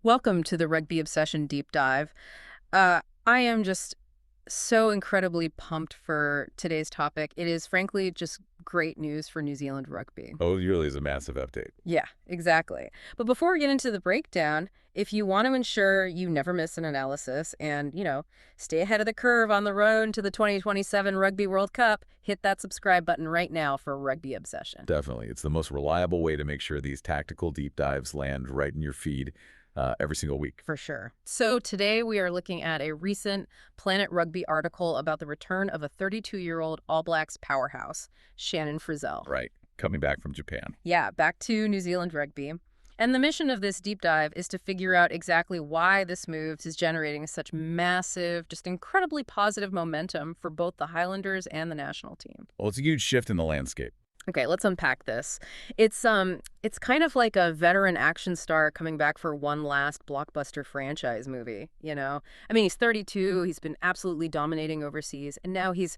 Welcome to the Rugby Obsession Deep Dive. I am just so incredibly pumped for today's topic. It is frankly just great news for New Zealand rugby. Oh, it really is a massive update. Yeah, exactly. But before we get into the breakdown, if you want to ensure you never miss an analysis and, stay ahead of the curve on the road to the 2027 Rugby World Cup, hit that subscribe button right now for Rugby Obsession. Definitely. It's the most reliable way to make sure these tactical deep dives land right in your feed every single week. For sure. So today we are looking at a recent Planet Rugby article about the return of a 32-year-old All Blacks powerhouse, Shannon Frizell. Right. Coming back from Japan. Yeah, back to New Zealand rugby. And the mission of this deep dive is to figure out exactly why this move is generating such massive, just incredibly positive momentum for both the Highlanders and the national team. Well, it's a huge shift in the landscape. Okay, let's unpack this. It's kind of like a veteran action star coming back for one last blockbuster franchise movie, I mean, he's 32, he's been absolutely dominating overseas, and now he's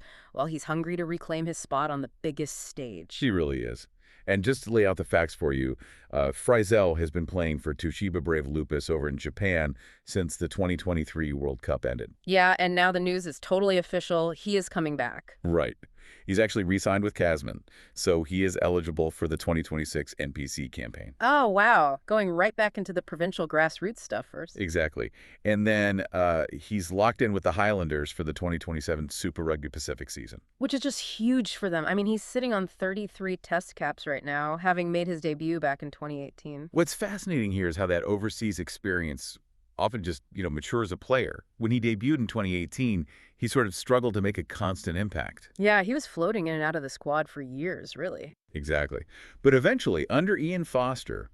hungry to reclaim his spot on the biggest stage. She really is. And just to lay out the facts for you, Frizell has been playing for Toshiba Brave Lupus over in Japan since the 2023 World Cup ended. Yeah, and now the news is totally official. He is coming back. Right. He's actually re-signed with Tasman, so he is eligible for the 2026 NPC campaign. Oh, wow. Going right back into the provincial grassroots stuff first. Exactly. And then he's locked in with the Highlanders for the 2027 Super Rugby Pacific season. Which is just huge for them. I mean, he's sitting on 33 test caps right now, having made his debut back in 2018. What's fascinating here is how that overseas experience often just, matures a player. When he debuted in 2018, he sort of struggled to make a constant impact. Yeah, he was floating in and out of the squad for years, really. Exactly. But eventually, under Ian Foster,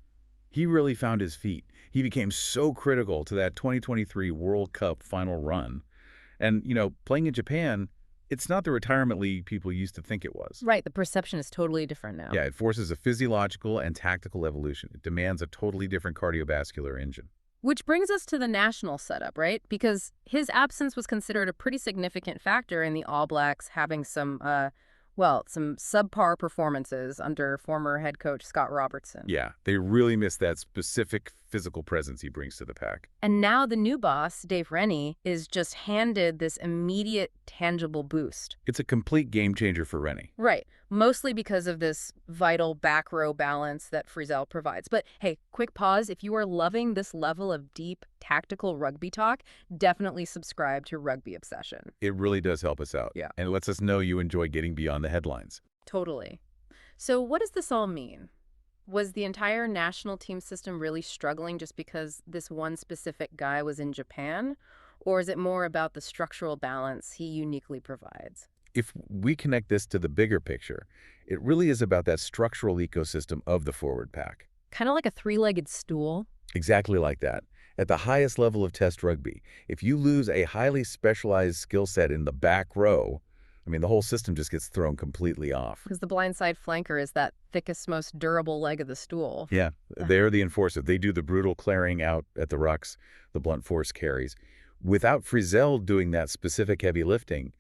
he really found his feet. He became so critical to that 2023 World Cup final run. And, playing in Japan, it's not the retirement league people used to think it was. Right, the perception is totally different now. Yeah, it forces a physiological and tactical evolution. It demands a totally different cardiovascular engine. Which brings us to the national setup, right? Because his absence was considered a pretty significant factor in the All Blacks having some subpar performances under former head coach Scott Robertson. Yeah, they really miss that specific physical presence he brings to the pack. And now the new boss, Dave Rennie, is just handed this immediate, tangible boost. It's a complete game changer for Rennie. Right. Mostly because of this vital back row balance that Frizell provides. But hey, quick pause. If you are loving this level of deep, tactical rugby talk, definitely subscribe to Rugby Obsession. It really does help us out. Yeah. And it lets us know you enjoy getting beyond the headlines. Totally. So what does this all mean? Was the entire national team system really struggling just because this one specific guy was in Japan? Or is it more about the structural balance he uniquely provides? If we connect this to the bigger picture, it really is about that structural ecosystem of the forward pack. Kind of like a three-legged stool? Exactly like that. At the highest level of test rugby, if you lose a highly specialized skill set in the back row, the whole system just gets thrown completely off. Because the blindside flanker is that thickest, most durable leg of the stool. Yeah, they're the enforcer. They do the brutal clearing out at the rucks, the blunt force carries. Without Frizell doing that specific heavy lifting,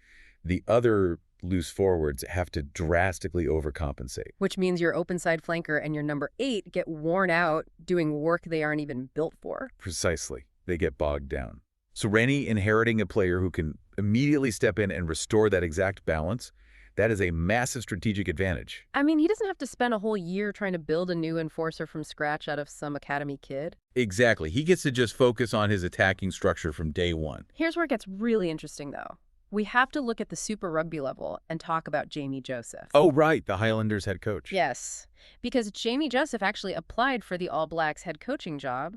the other loose forwards have to drastically overcompensate. Which means your open side flanker and your number 8 get worn out doing work they aren't even built for. Precisely. They get bogged down. So Rennie inheriting a player who can immediately step in and restore that exact balance, that is a massive strategic advantage. I mean, he doesn't have to spend a whole year trying to build a new enforcer from scratch out of some academy kid. Exactly. He gets to just focus on his attacking structure from day one. Here's where it gets really interesting, though. We have to look at the Super Rugby level and talk about Jamie Joseph. Oh, right. The Highlanders head coach. Yes, because Jamie Joseph actually applied for the All Blacks head coaching job,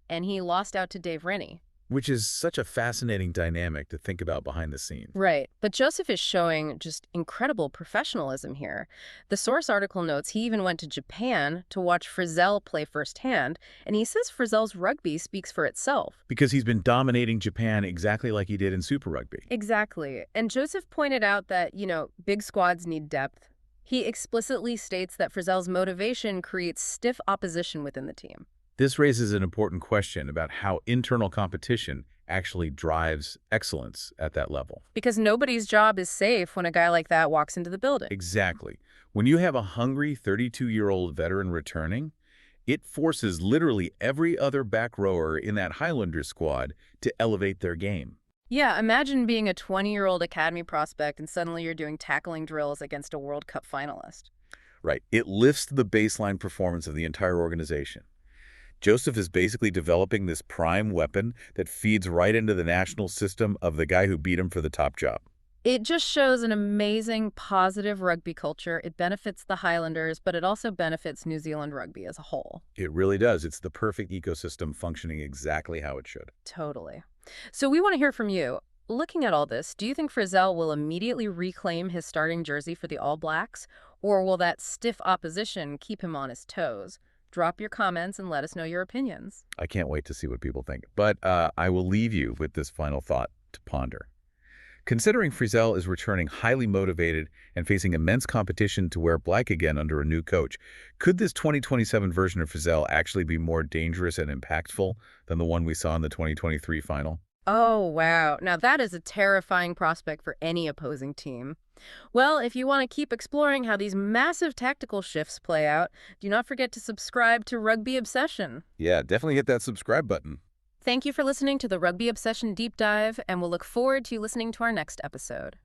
and he lost out to Dave Rennie. Which is such a fascinating dynamic to think about behind the scenes. Right. But Joseph is showing just incredible professionalism here. The source article notes he even went to Japan to watch Frizell play firsthand, and he says Frizell's rugby speaks for itself. Because he's been dominating Japan exactly like he did in Super Rugby. Exactly. And Joseph pointed out that, big squads need depth. He explicitly states that Frizell's motivation creates stiff opposition within the team. This raises an important question about how internal competition actually drives excellence at that level. Because nobody's job is safe when a guy like that walks into the building. Exactly. When you have a hungry 32-year-old veteran returning, It forces literally every other back rower in that Highlanders squad to elevate their game. Yeah, imagine being a 20-year-old academy prospect and suddenly you're doing tackling drills against a World Cup finalist. Right. It lifts the baseline performance of the entire organization. Joseph is basically developing this prime weapon that feeds right into the national system of the guy who beat him for the top job. It just shows an amazing, positive rugby culture. It benefits the Highlanders, but it also benefits New Zealand rugby as a whole. It really does. It's the perfect ecosystem functioning exactly how it should. Totally. So we want to hear from you. Looking at all this, do you think Frizell will immediately reclaim his starting jersey for the All Blacks, or will that stiff opposition keep him on his toes? Drop your comments and let us know your opinions. I can't wait to see what people think. But I will leave you with this final thought to ponder. Considering Frizell is returning highly motivated and facing immense competition to wear black again under a new coach, could this 2027 version of Frizell actually be more dangerous and impactful than the one we saw in the 2023 final? Oh, wow. Now that is a terrifying prospect for any opposing team. Well, if you want to keep exploring how these massive tactical shifts play out, do not forget to subscribe to Rugby Obsession. Yeah, definitely hit that subscribe button. Thank you for listening to the Rugby Obsession Deep Dive, and we'll look forward to you listening to our next episode.